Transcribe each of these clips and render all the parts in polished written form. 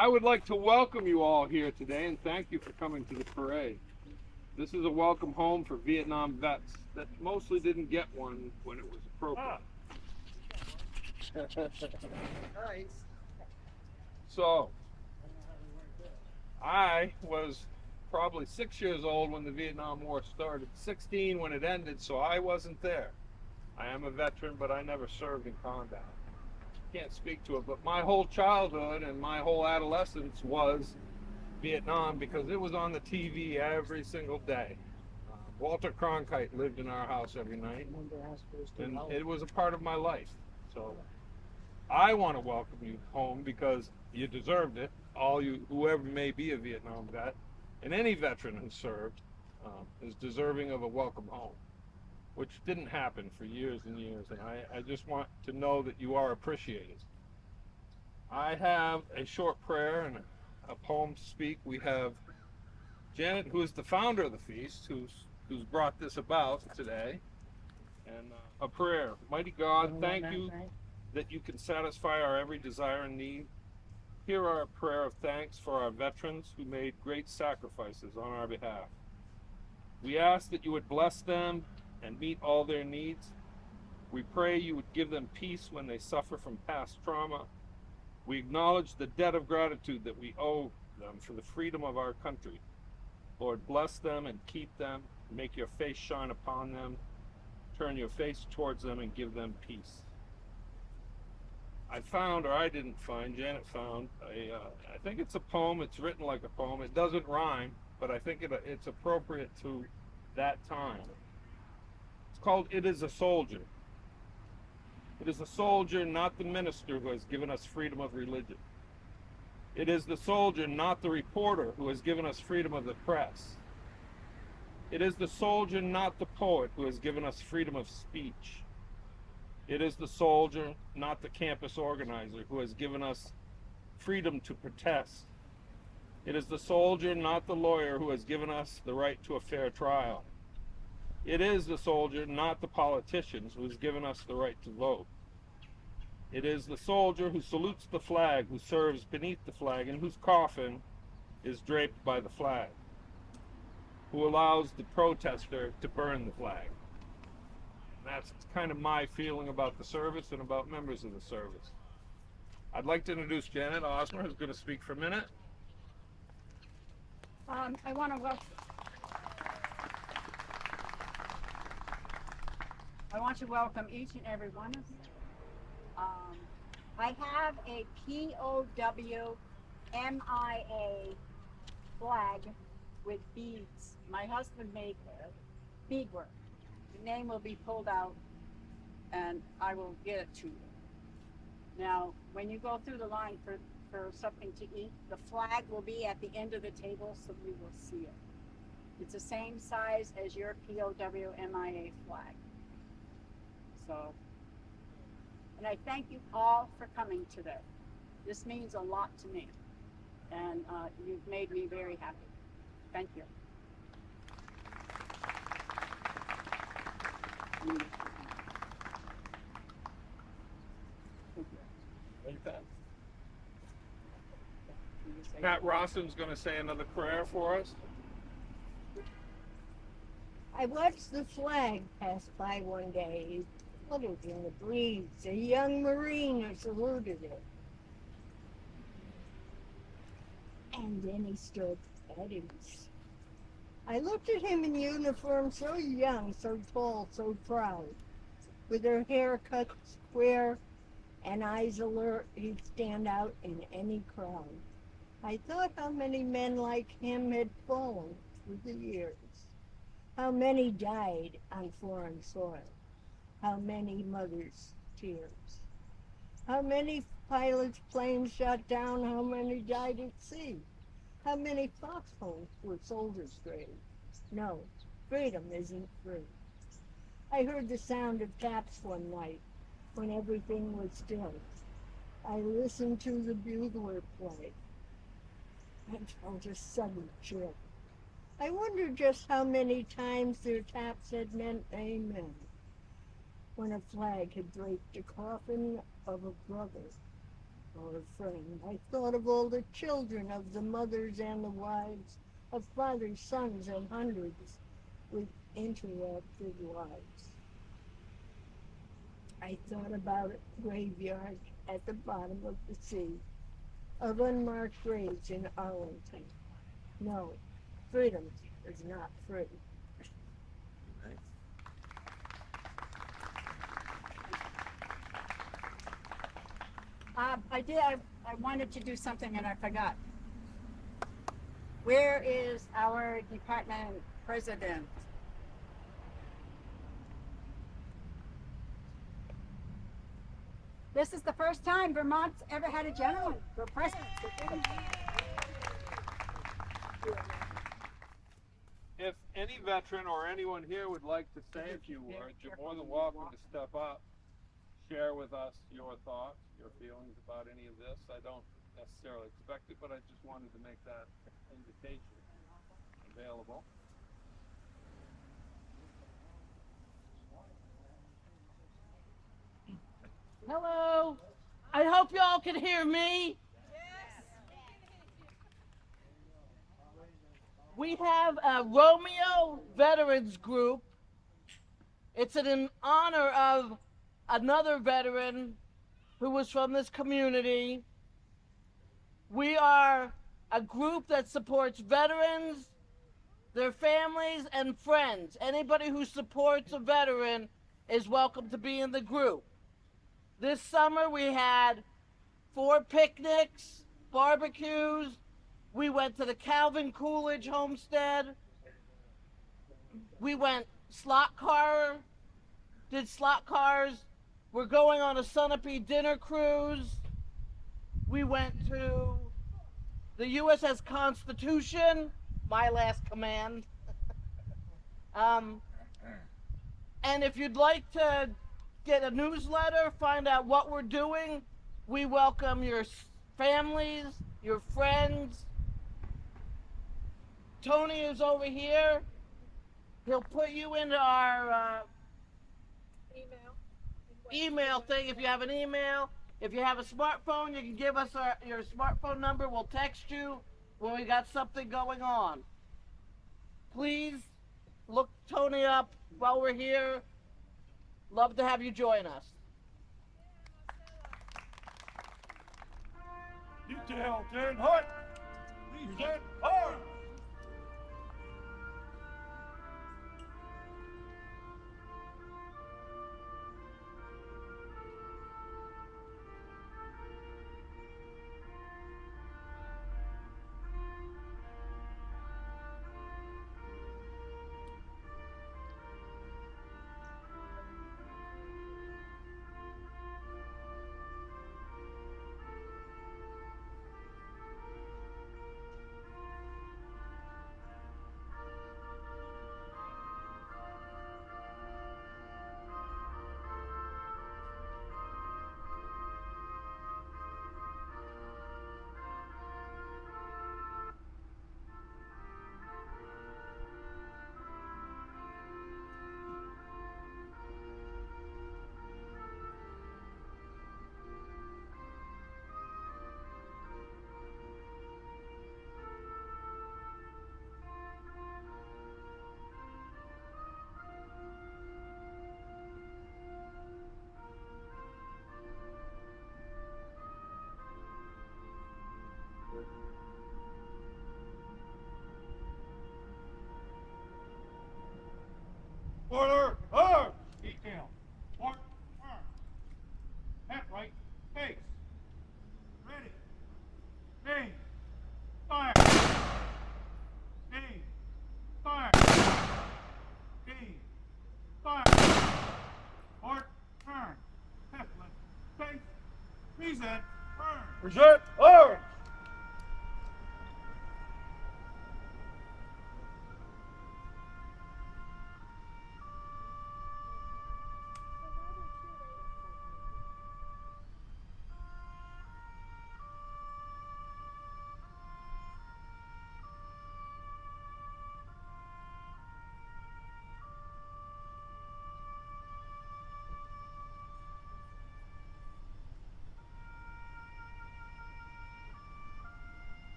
I would like to welcome you all here today and thank you for coming to the parade. This is a welcome home for Vietnam vets that mostly didn't get one when it was appropriate. Nice. So, I was probably 6 years old when the Vietnam War started, 16 when it ended, so I wasn't there. I am a veteran, but I never served in combat. Can't speak to it, but my whole childhood and my whole adolescence was Vietnam because it was on the TV every single day. Walter Cronkite lived in our house every night, and it was a part of my life. So I want to welcome you home because you deserved it. All you, whoever may be a Vietnam vet, and any veteran who served, is deserving of a welcome home, which didn't happen for years and years, and I just want to know that you are appreciated. I have a short prayer and a poem to speak. We have Janet, who is the founder of the feast, who's brought this about today, and a prayer. Mighty God, thank you that you can satisfy our every desire and need. Hear our prayer of thanks for our veterans who made great sacrifices on our behalf. We ask that you would bless them and meet all their needs. We pray you would give them peace when they suffer from past trauma. We acknowledge the debt of gratitude that we owe them for the freedom of our country. Lord, bless them and keep them. Make your face shine upon them. Turn your face towards them and give them peace. I found, or I didn't find, Janet found, I think it's a poem. It's written like a poem. It doesn't rhyme, but I think it's appropriate to that time. It's called It Is a Soldier. It is a soldier, not the minister, who has given us freedom of religion. It is the soldier, not the reporter, who has given us freedom of the press. It is the soldier, not the poet, who has given us freedom of speech. It is the soldier, not the campus organizer, who has given us freedom to protest. It is the soldier, not the lawyer, who has given us the right to a fair trial. It is the soldier, not the politicians, who has given us the right to vote. It is the soldier who salutes the flag, who serves beneath the flag, and whose coffin is draped by the flag, who allows the protester to burn the flag. And that's kind of my feeling about the service and about members of the service. I'd like to introduce Janet Osmer, who's going to speak for a minute. I want to welcome each and every one of you. I have a POW MIA flag with beads. My husband made beadwork. The name will be pulled out and I will get it to you. Now, when you go through the line for something to eat, the flag will be at the end of the table so you will see it. It's the same size as your POW MIA flag. So, and I thank you all for coming today. This means a lot to me, and you've made me very happy. Thank you. Pat Rossum's going to say another prayer for us. I watched the flag pass by one day. He fluttered in the breeze. A young Marine saluted it. And then he stood at ease. I looked at him in uniform, so young, so tall, so proud. With her hair cut square and eyes alert, he'd stand out in any crowd. I thought how many men like him had fallen through the years. How many died on foreign soil. How many mothers' tears. How many pilots' planes shot down. How many died at sea. How many foxholes were soldiers' graves. No, freedom isn't free. I heard the sound of taps one night when everything was still. I listened to the bugler play and felt a sudden chill. I wondered just how many times their taps had meant amen when a flag had draped a coffin of a brother or a friend. I thought of all the children, of the mothers and the wives, of fathers, sons, and hundreds with interrupted lives. I thought about a graveyard at the bottom of the sea, of unmarked graves in Arlington. No, freedom is not free. I wanted to do something and I forgot. Where is our department president? This is the first time Vermont's ever had a gentleman for president. If any veteran or anyone here would like to say a few words, you're more than welcome to step up, share with us your thoughts, your feelings about any of this. I don't necessarily expect it, but I just wanted to make that invitation available. Hello. I hope y'all can hear me. We have a Romeo Veterans Group. It's in honor of another veteran who was from this community. We are a group that supports veterans, their families, and friends. Anybody who supports a veteran is welcome to be in the group. This summer we had 4 picnics, barbecues. We went to the Calvin Coolidge homestead. We went did slot cars. We're going on a Sunapee dinner cruise. We went to the USS Constitution, my last command. And if you'd like to get a newsletter, find out what we're doing, we welcome your families, your friends. Tony is over here. He'll put you into our email thing if you have an email. If you have a smartphone, you can give us your smartphone number. We'll text you when we got something going on. Please look Tony up while we're here. Love to have you join us. Detail 10 hut. Present arms. Order, arms! Detail. Port, arms. Hat right, face. Ready. Aim. Fire. Aim. Fire. Aim. Fire. Port, turn. Hat left, face. Present, arms. Present, arms!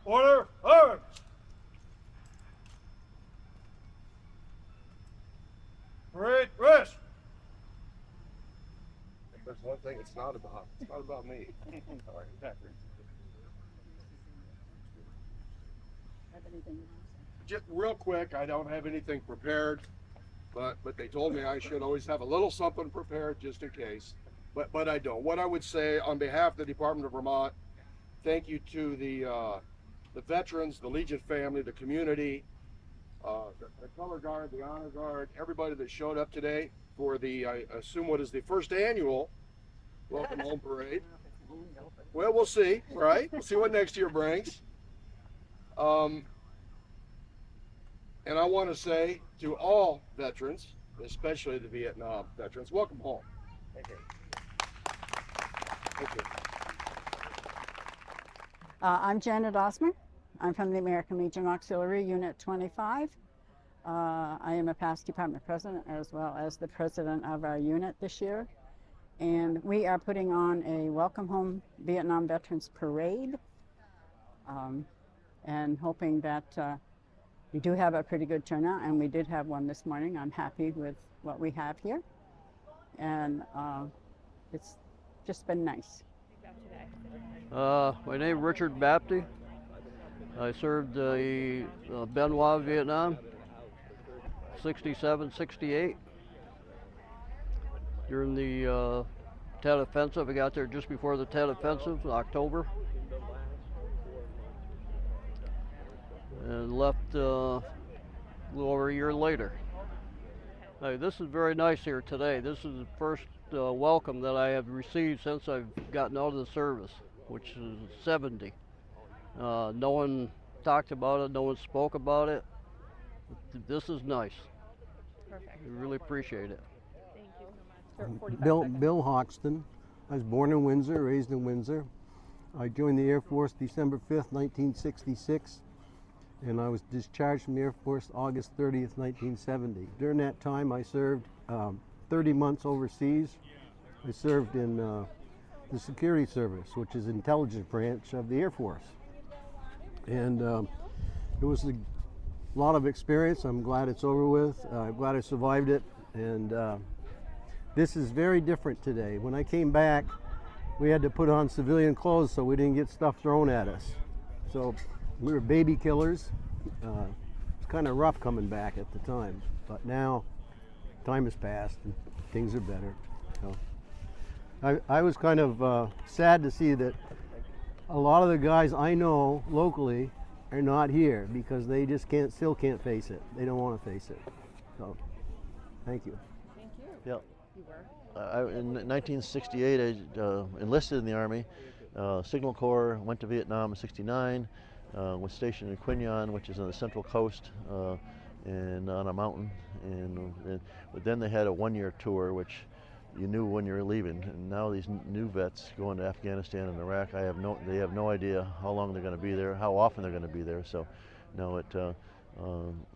Order, arms! Parade, rest! There's one thing it's not about. It's not about me. All right, Patrick. Just real quick, I don't have anything prepared, but they told me I should always have a little something prepared just in case. But I don't. What I would say on behalf of the Department of Vermont, thank you to the veterans, the Legion family, the community, the color guard, the honor guard, everybody that showed up today for the, I assume what is the first annual Welcome Home Parade. Well, we'll see, right? We'll see what next year brings. And I want to say to all veterans, especially the Vietnam veterans, welcome home. Thank you. Thank you. I'm Janet Osmer. I'm from the American Legion Auxiliary, Unit 25. I am a past department president as well as the president of our unit this year. And we are putting on a Welcome Home Vietnam Veterans Parade and hoping that we do have a pretty good turnout, and we did have one this morning. I'm happy with what we have here. And it's just been nice. My name is Richard Bapty. I served Benoit, Vietnam, 67, 68. During the Tet Offensive, I got there just before the Tet Offensive in October. And left a little over a year later. Hey, this is very nice here today. This is the first welcome that I have received since I've gotten out of the service, which is 70. No one talked about it, no one spoke about it. This is nice. Perfect. I really appreciate it. Thank you so much. For 45 Bill, seconds. Bill Hoxton. I was born in Windsor, raised in Windsor. I joined the Air Force December 5th, 1966, and I was discharged from the Air Force August 30th, 1970. During that time, I served 30 months overseas. I served in the Security Service, which is intelligence branch of the Air Force. And it was a lot of experience. I'm glad it's over with. I'm glad I survived it. And this is very different today. When I came back, we had to put on civilian clothes so we didn't get stuff thrown at us. So we were baby killers. It's kind of rough coming back at the time, but now time has passed and things are better. So I was kind of sad to see that a lot of the guys I know locally are not here because they just still can't face it. They don't want to face it. So, thank you. Thank you. Yeah. You were? In 1968, I enlisted in the Army, Signal Corps, went to Vietnam in 69, was stationed in Quy Nhon, which is on the central coast and on a mountain. But then they had a one-year tour, which you knew when you were leaving. And now these new vets going to Afghanistan and Iraq, they have no idea how long they're going to be there, how often they're going to be there. So, no, it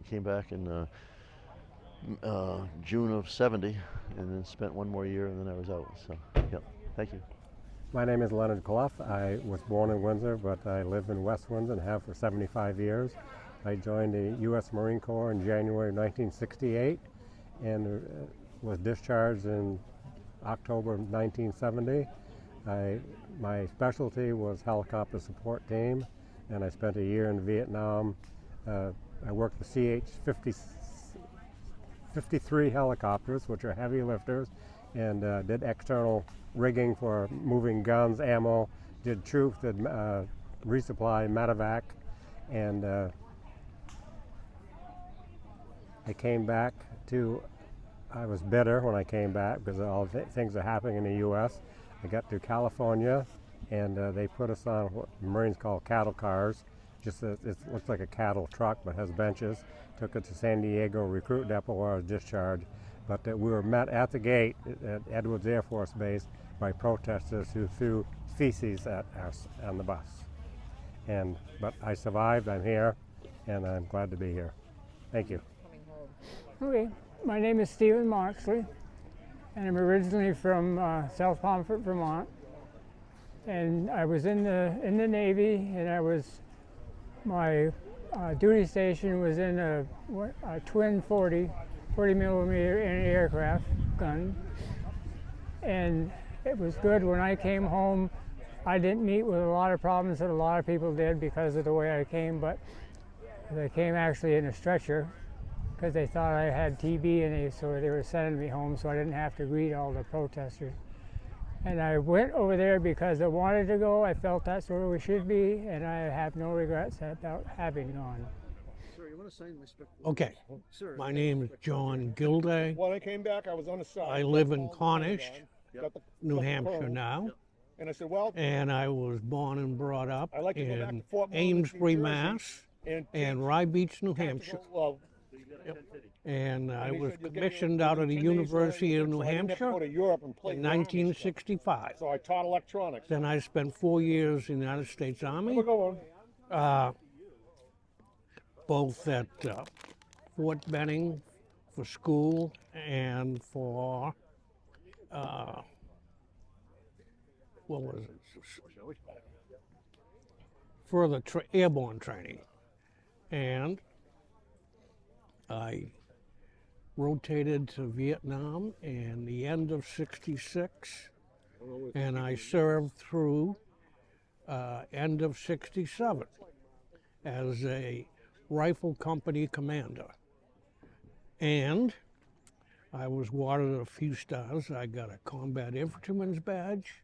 came back in June of 70, and then spent one more year, and then I was out. So, yeah, thank you. My name is Leonard Clough. I was born in Windsor, but I live in West Windsor and have for 75 years. I joined the U.S. Marine Corps in January 1968 and was discharged in October of 1970. My specialty was helicopter support team, and I spent a year in Vietnam. I worked the CH-53 helicopters, which are heavy lifters, and did external rigging for moving guns, ammo, did troops, did resupply, medevac, and I came back I was bitter when I came back because all things are happening in the U.S. I got to California, and they put us on what the Marines call cattle cars. It looks like a cattle truck, but has benches. Took it to San Diego recruit depot where I was discharged. But we were met at the gate at Edwards Air Force Base by protesters who threw feces at us on the bus. But I survived. I'm here, and I'm glad to be here. Thank you. Okay, my name is Stephen Moxley, and I'm originally from South Pomfret, Vermont. and I was in the Navy, and my duty station was in a twin 40 millimeter anti-aircraft gun, and it was good. When I came home, I didn't meet with a lot of problems that a lot of people did because of the way I came, but I came actually in a stretcher because they thought I had TB, and so they were sending me home so I didn't have to greet all the protesters. And I went over there because I wanted to go. I felt that's where we should be, and I have no regrets about having gone. Sir, you want to sign respect? Okay, Sir. my name is John Gilday. When I came back, I was on the side. I live in Cornish, Got the- New got the Hampshire phone, now, And I said, well, and I was born and brought up I like to go back in to Fort Monmouth, Amesbury, New Jersey, Mass, and and Rye Beach, New Hampshire. Well, And I he was said, "You'll get commissioned your- out of the within 10 days, University of so New I didn't have to Hampshire go to Europe and play in drama and stuff. 1965. So I taught electronics. Then I spent 4 years in the United States Army, We're going. both at Fort Benning for school and for, what was it? Further airborne training. And I rotated to Vietnam in the end of '66, and I served through end of '67 as a rifle company commander. And I was awarded a few stars. I got a combat infantryman's badge,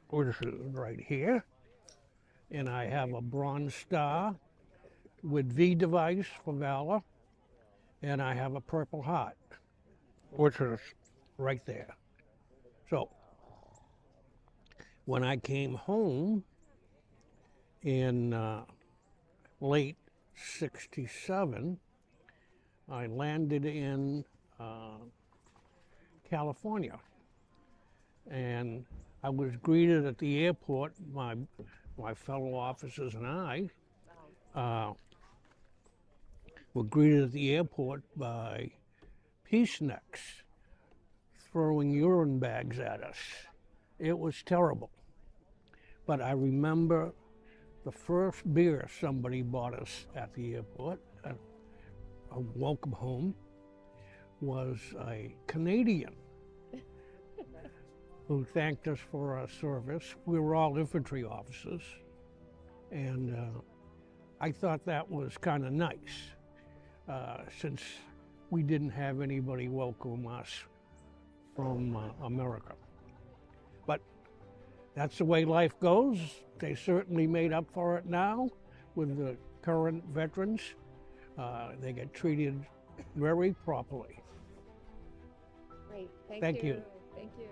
which is right here. And I have a Bronze Star with V device for valor. And I have a Purple Heart, which is right there. So when I came home in late '67, I landed in California, and I was greeted at the airport. My fellow officers and I were greeted at the airport by peaceniks throwing urine bags at us. It was terrible. But I remember the first beer somebody bought us at the airport, a welcome home, was a Canadian who thanked us for our service. We were all infantry officers, and I thought that was kind of nice, since we didn't have anybody welcome us from America. But that's the way life goes. They certainly made up for it now with the current veterans. They get treated very properly. Great. Thank you. Thank you.